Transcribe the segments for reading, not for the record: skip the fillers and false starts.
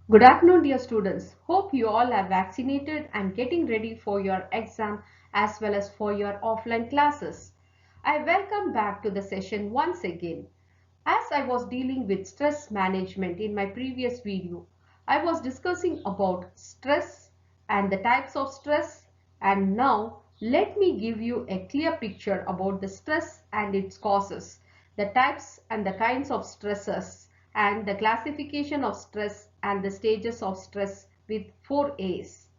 Good afternoon, dear students. Hope you all are vaccinated and getting ready for your exam as well as for your offline classes. I welcome back to the session once again. As I was dealing with stress management in my previous video, I was discussing about stress and the types of stress, and now let me give you a clear picture about the stress and its causes, the types and the kinds of stresses, and the classification of stress and the stages of stress with 4 A's.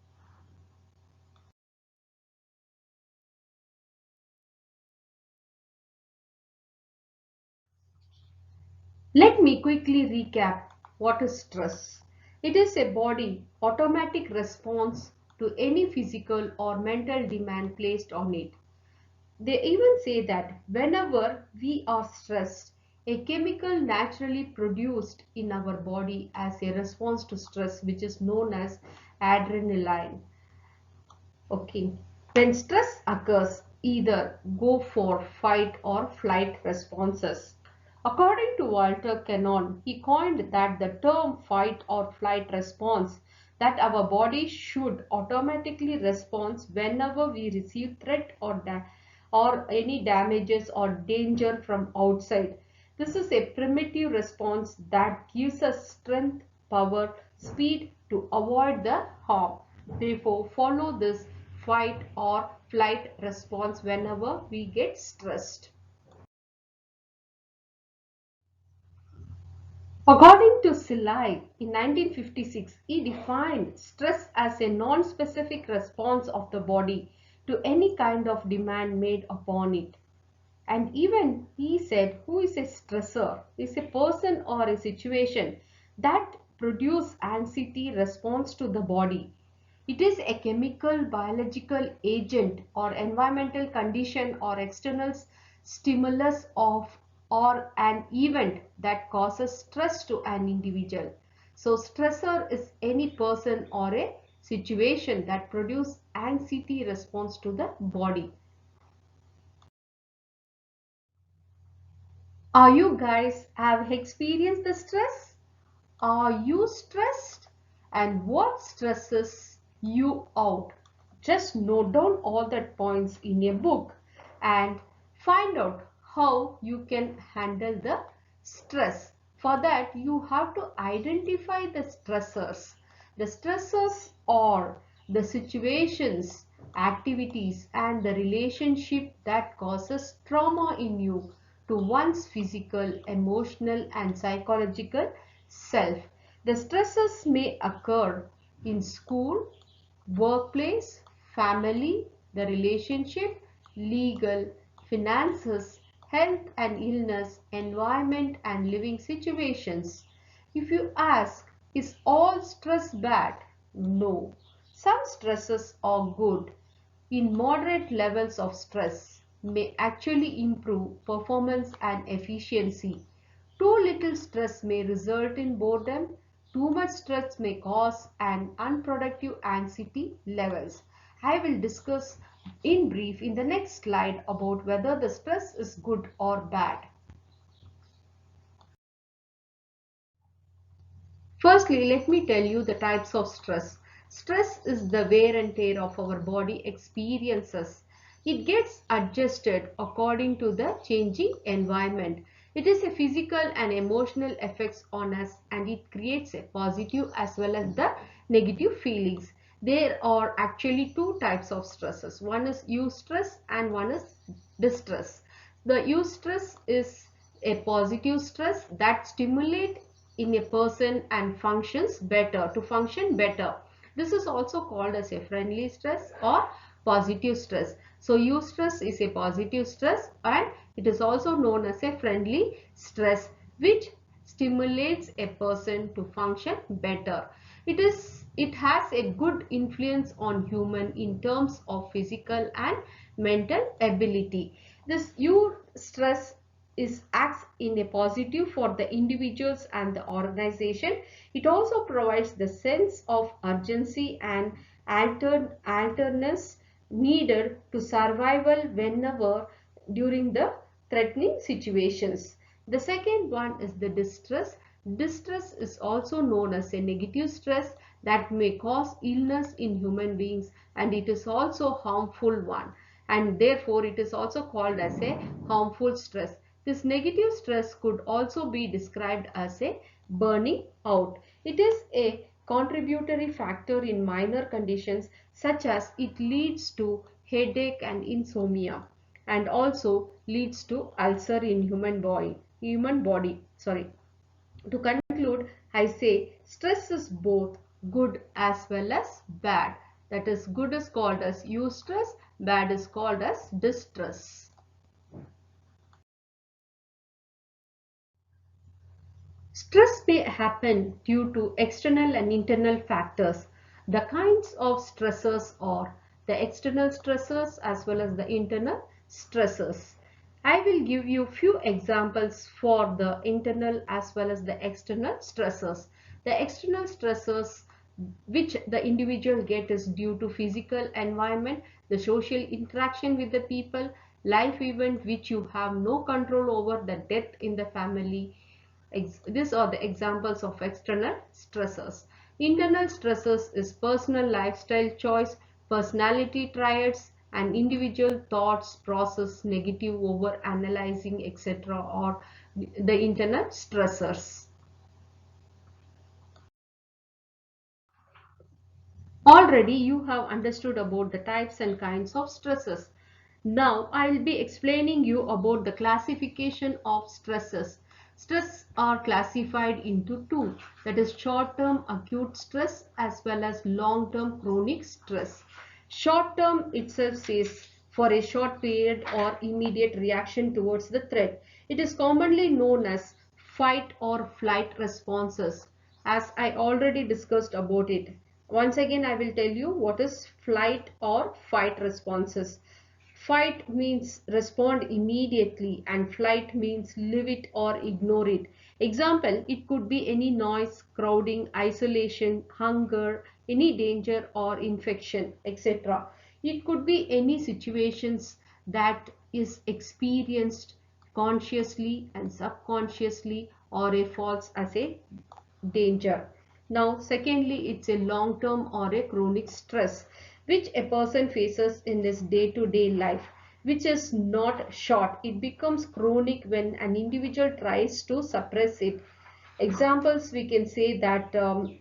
Let me quickly recap what is stress. It is a body automatic response to any physical or mental demand placed on it. They even say that whenever we are stressed, a chemical naturally produced in our body as a response to stress, which is known as adrenaline. Okay. When stress occurs, either go for fight or flight responses. According to Walter Cannon, he coined that the term fight or flight response, that our body should automatically respond whenever we receive threat or any damages or danger from outside. This is a primitive response that gives us strength, power, speed to avoid the harm. Therefore, follow this fight or flight response whenever we get stressed. According to Silai, in 1956, he defined stress as a non-specific response of the body to any kind of demand made upon it. And even he said, who is a stressor? Is a person or a situation that produce anxiety response to the body. It is a chemical, biological agent or environmental condition or external stimulus of or an event that causes stress to an individual. So stressor is any person or a situation that produce anxiety response to the body. Are you guys have experienced the stress? Are you stressed? And what stresses you out? Just note down all that points in a book and find out how you can handle the stress. For that, you have to identify the stressors. The stressors are the situations, activities, and the relationship that causes trauma in you to one's physical, emotional, and psychological self. The stresses may occur in school, workplace, family, the relationship, legal, finances, health and illness, environment and living situations. If you ask, is all stress bad? No. Some stresses are good. In moderate levels of stress may actually improve performance and efficiency. Too little stress may result in boredom. Too much stress may cause an unproductive anxiety levels. I will discuss in brief in the next slide about whether the stress is good or bad. Firstly, let me tell you the types of stress. Stress is the wear and tear of our body experiences. It gets adjusted according to the changing environment. It is a physical and emotional effects on us, and it creates a positive as well as the negative feelings. There are actually two types of stresses. One is eustress and one is distress. The eustress is a positive stress that stimulates in a person and functions better to function better. This is also called as a friendly stress or positive stress. So eustress is a positive stress and it is also known as a friendly stress which stimulates a person to function better. It has a good influence on human in terms of physical and mental ability. This eustress is acts in a positive for the individuals and the organization. It also provides the sense of urgency and alertness needed to survival whenever during the threatening situations. The second one is the distress. Distress is also known as a negative stress that may cause illness in human beings, and it is also harmful one, and therefore it is also called as a harmful stress. This negative stress could also be described as a burning out. It is a contributory factor in minor conditions such as it leads to headache and insomnia, and also leads to ulcer in human body. Sorry. To conclude, I say stress is both good as well as bad. That is, good is called as eustress, bad is called as distress. Stress may happen due to external and internal factors. The kinds of stressors are the external stressors as well as the internal stressors. I will give you few examples for the internal as well as the external stressors. The external stressors which the individual get is due to physical environment, the social interaction with the people, life event which you have no control over, the death in the family. These are the examples of external stressors. Internal stressors is personal lifestyle choice, personality traits, and individual thoughts process, negative over analyzing, etc. or the internal stressors. Already you have understood about the types and kinds of stresses. Now I will be explaining you about the classification of stresses. Stress are classified into two, that is short-term acute stress as well as long-term chronic stress. Short-term itself says for a short period or immediate reaction towards the threat. It is commonly known as fight or flight responses, as I already discussed about it. Once again, I will tell you what is flight or fight responses. Fight means respond immediately and flight means leave it or ignore it. Example, it could be any noise, crowding, isolation, hunger, any danger or infection, etc. It could be any situations that is experienced consciously and subconsciously or a false as a danger. Now, secondly, it's a long-term or a chronic stress which a person faces in his day-to-day life, which is not short. It becomes chronic when an individual tries to suppress it. Examples we can say that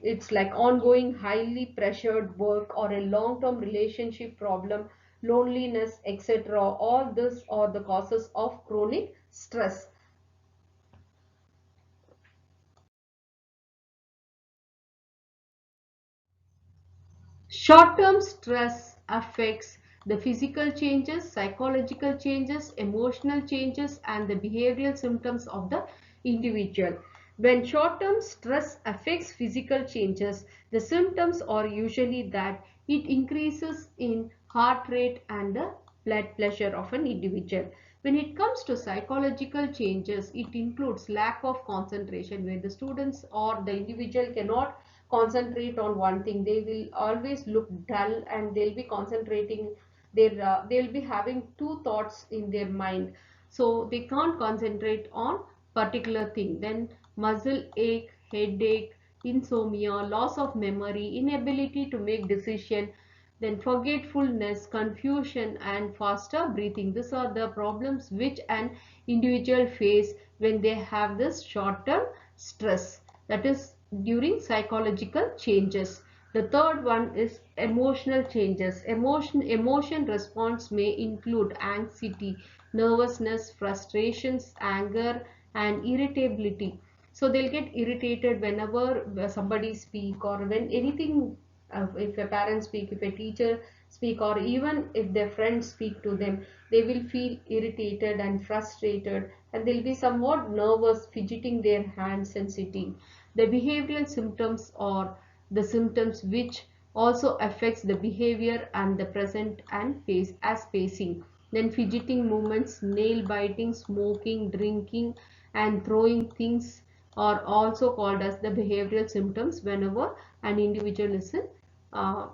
it's like ongoing highly pressured work or a long-term relationship problem, loneliness, etc. All this are the causes of chronic stress. Short-term stress affects the physical changes, psychological changes, emotional changes, and the behavioral symptoms of the individual. When short-term stress affects physical changes, the symptoms are usually that it increases in heart rate and the blood pressure of an individual. When it comes to psychological changes, it includes lack of concentration, where the students or the individual cannot concentrate on one thing. They will always look dull and they'll be concentrating they'll be having two thoughts in their mind, so they can't concentrate on particular thing. Then muscle ache, headache, insomnia, loss of memory, inability to make decision, then forgetfulness, confusion, and faster breathing. These are the problems which an individual face when they have this short-term stress, that is during psychological changes. The third one is emotional changes. Emotion response may include anxiety, nervousness, frustrations, anger, and irritability. So they'll get irritated whenever somebody speak, or when anything, if a parent speak, if a teacher speak, or even if their friends speak to them, they will feel irritated and frustrated, and they'll be somewhat nervous, fidgeting their hands and sitting. The behavioral symptoms are the symptoms which also affects the behavior and the present and face as pacing. Then fidgeting movements, nail biting, smoking, drinking, and throwing things are also called as the behavioral symptoms whenever an individual is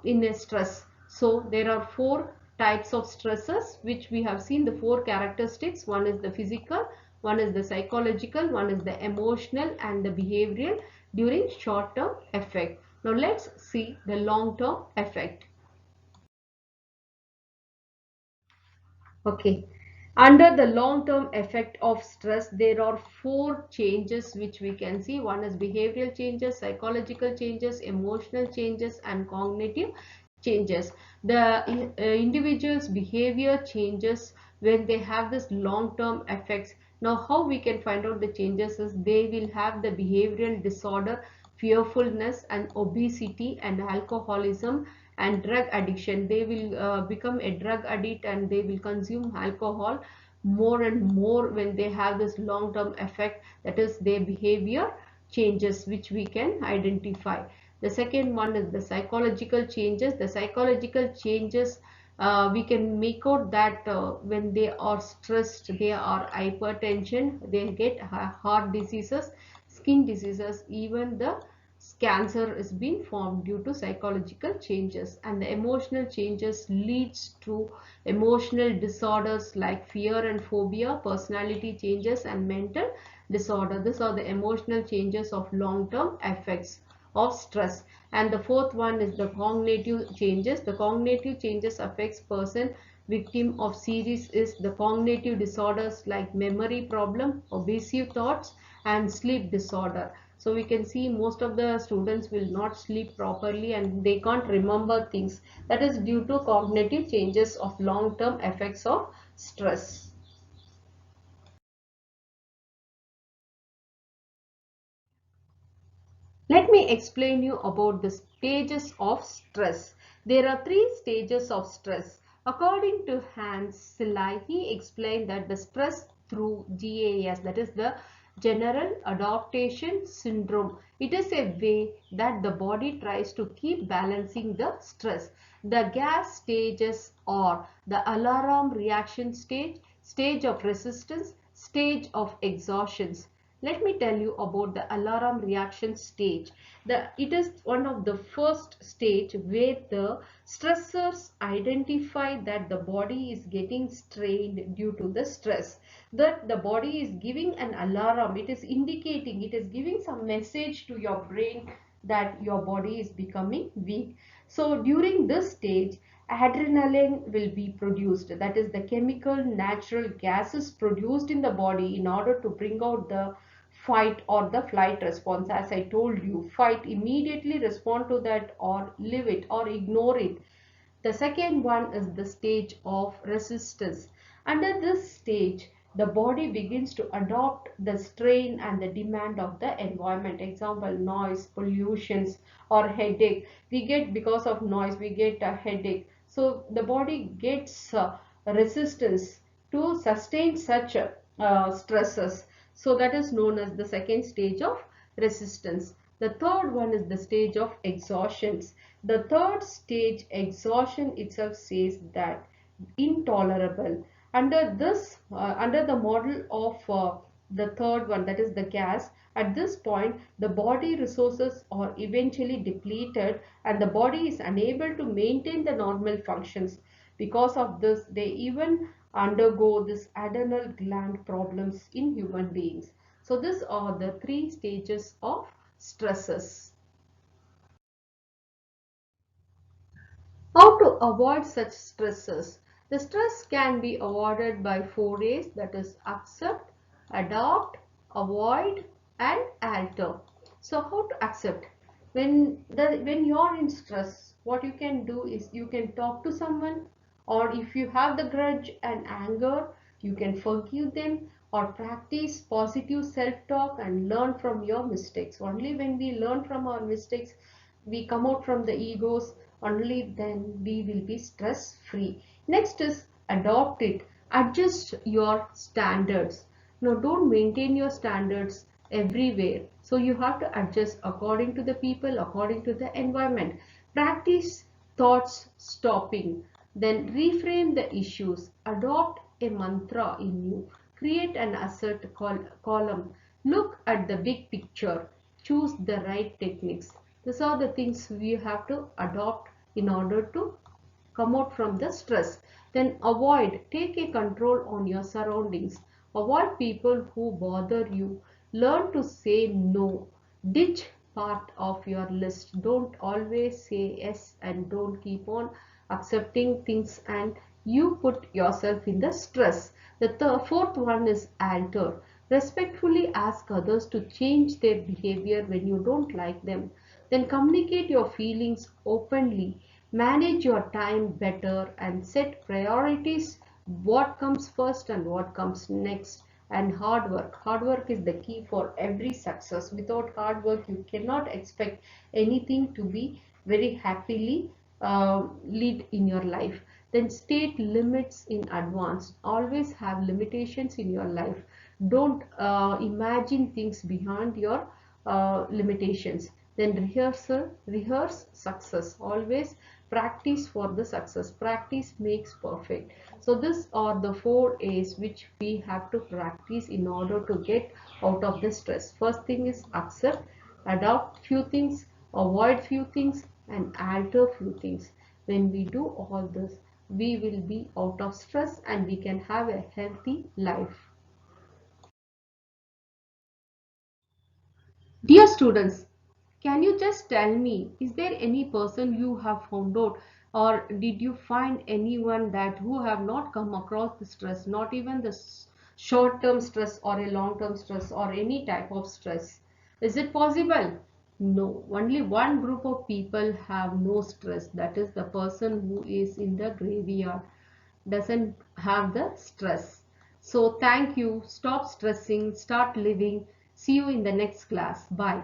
in a stress. So there are four types of stresses which we have seen, the four characteristics. One is the physical, one is the psychological, one is the emotional and the behavioral during short-term effect. Now let's see the long-term effect. Okay. Under the long-term effect of stress, there are four changes which we can see. One is behavioral changes, psychological changes, emotional changes, and cognitive changes. The individual's behavior changes when they have this long-term effects. Now, how we can find out the changes is they will have the behavioral disorder, fearfulness, and obesity, and alcoholism, and drug addiction. They will become a drug addict and they will consume alcohol more and more when they have this long term effect, that is their behavior changes which we can identify. The second one is the psychological changes. The psychological changes, we can make out that when they are stressed, they are hypertension, they get heart diseases, skin diseases, even the cancer is being formed due to psychological changes. And the emotional changes leads to emotional disorders like fear and phobia, personality changes, and mental disorder. These are the emotional changes of long-term effects of stress. And the fourth one is the cognitive changes. The cognitive changes affects person victim of series is the cognitive disorders like memory problem, obsessive thoughts, and sleep disorder. So we can see most of the students will not sleep properly and they can't remember things. That is due to cognitive changes of long-term effects of stress. Let me explain you about the stages of stress. There are three stages of stress. According to Hans Selye, he explained that the stress through GAS, that is the General Adaptation Syndrome. It is a way that the body tries to keep balancing the stress. The gas stages are the alarm reaction stage, stage of resistance, stage of exhaustion. Let me tell you about the alarm reaction stage. It is one of the first stage where the stressors identify that the body is getting strained due to the stress. That the body is giving an alarm. It is indicating, it is giving some message to your brain that your body is becoming weak. So during this stage, adrenaline will be produced. That is the chemical natural gases produced in the body in order to bring out the fight or the flight response. As I told you, fight, immediately respond to that or leave it or ignore it. The second one is the stage of resistance. Under this stage, the body begins to adopt the strain and the demand of the environment. Example, noise, pollutions, or headache. We get, because of noise, we get a headache. So the body gets resistance to sustain such stresses. So that is known as the second stage of resistance. The third one is the stage of exhaustion. The third stage, exhaustion itself, says that intolerable. Under this, under the model of the third one, that is the gas, at this point the body resources are eventually depleted and the body is unable to maintain the normal functions. Because of this, they even undergo this adrenal gland problems in human beings. So these are the three stages of stresses. How to avoid such stresses? The stress can be avoided by 4 A's, that is accept, adopt, avoid, and alter. So how to accept? When you are in stress, what you can do is you can talk to someone, or if you have the grudge and anger, you can forgive them or practice positive self-talk and learn from your mistakes. Only when we learn from our mistakes, we come out from the egos, only then we will be stress free. Next is adopt it. Adjust your standards. Now don't maintain your standards everywhere. So you have to adjust according to the people, according to the environment. Practice thoughts stopping. Then reframe the issues. Adopt a mantra in you. Create an assert column. Look at the big picture. Choose the right techniques. These are the things we have to adopt in order to come out from the stress. Then avoid, take a control on your surroundings. Avoid people who bother you. Learn to say no. Ditch part of your list. Don't always say yes and don't keep on accepting things and you put yourself in the stress. The fourth one is alter. Respectfully ask others to change their behavior when you don't like them. Then communicate your feelings openly. Manage your time better and set priorities, what comes first and what comes next. And hard work. Hard work is the key for every success. Without hard work, you cannot expect anything to be very happily lead in your life. Then state limits in advance. Always have limitations in your life. Don't imagine things beyond your limitations. Then rehearse success. Always practice for the success. Practice makes perfect. So these are the 4 A's which we have to practice in order to get out of the stress. First thing is accept, adopt few things, avoid few things, and alter few things. When we do all this, we will be out of stress and we can have a healthy life. Dear students, can you just tell me, is there any person you have found out, or did you find anyone that who have not come across the stress, not even the short-term stress or a long-term stress or any type of stress? Is it possible? No, only one group of people have no stress. That is the person who is in the graveyard, doesn't have the stress. So thank you. Stop stressing, start living. See you in the next class. Bye.